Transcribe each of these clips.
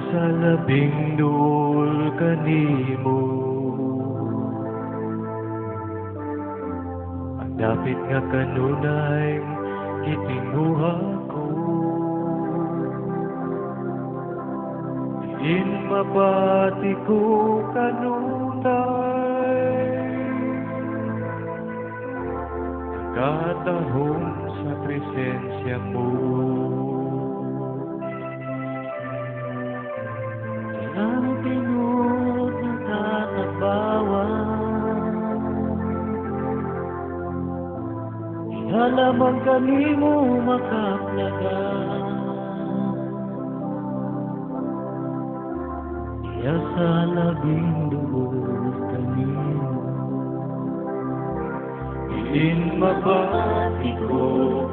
sa labing duol kanimo. Ang dapit nga kanunay gitinguha ko. Diin mabati ko kanunay katahom sa presensya mo. Ang pinod ng katabawan, ihalamang kanimo makaplagan. Iya sa labing duol kanimo. Diin mabati ko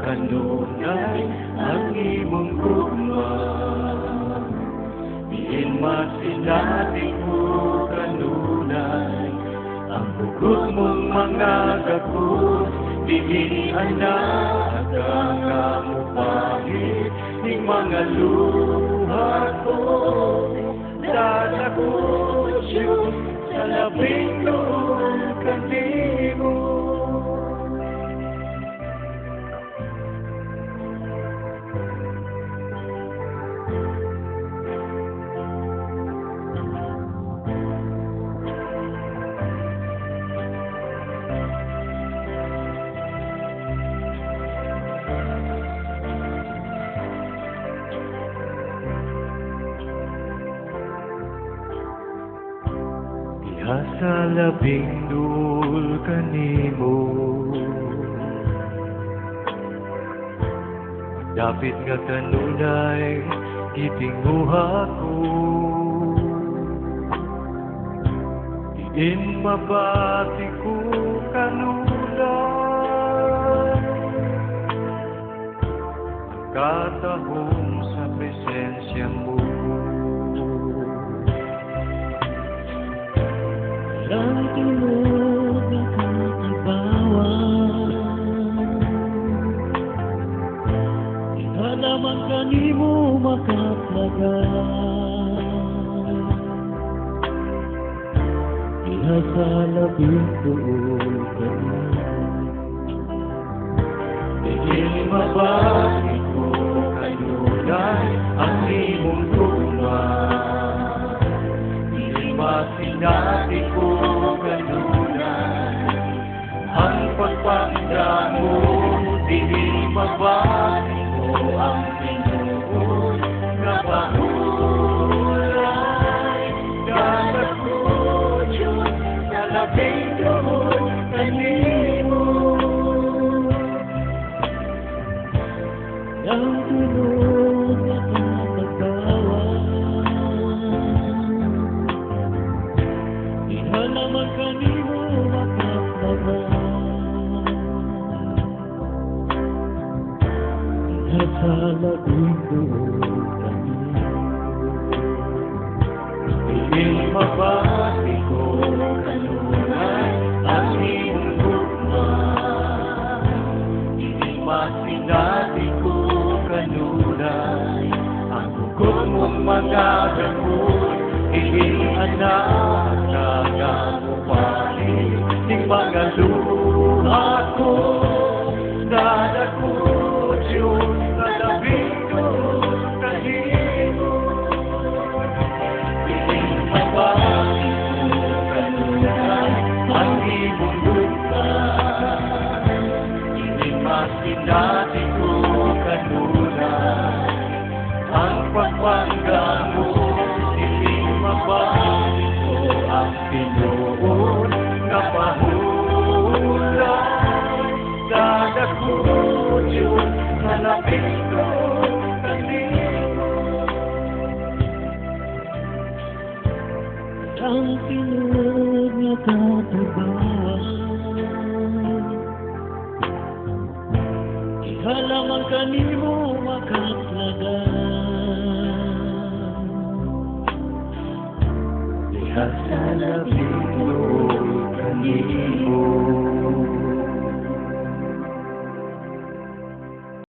kanunay ang imong gugma. Diin masinati ko kanunay ang hugot mong mga gagos. Diin anak kakamupangit ng mga luha ko. Dadakot yun sa labing duol kanimo. Diha sa labing duol kanimo. Dapit nga kanunay gitinguha ko. Diin mabati ko kanunay ang katahom sa presensya mo. Ang pinod ng katabawan, ihalamang kanimo makaplagan. Diha sa labing duol kanimo. Diin mabati ko kanunay ang imong gugma. Diin masinati ko kanunay ang pagpangga mo. Diin mabati ko ang Pinoon nga bahulay. Dadakot yun sa labing duol kanimo. Ang pinod ng katabawan, ihalamang kanimo makaplagan. Diha sa labing duol kanimo. Diin mabati ko kanunay ang imong gugma. Diin masinati ko kanunay ang hugot mong mga gagos. Diin anak kakamupangit ng mga luha ko. Dadakot yun sa labing duol kanimo. Diin mabati ko kanunay ang imong gugma. Diin masinati ko kanunay ang pagpangga mo. Diin mabati ko ang Pinoon nga bahulay. Dadakot yun sa labing duol kanimo. Ang pinod nga katabawan, ihalamang kanimo makaplagan. Diha sa labing duol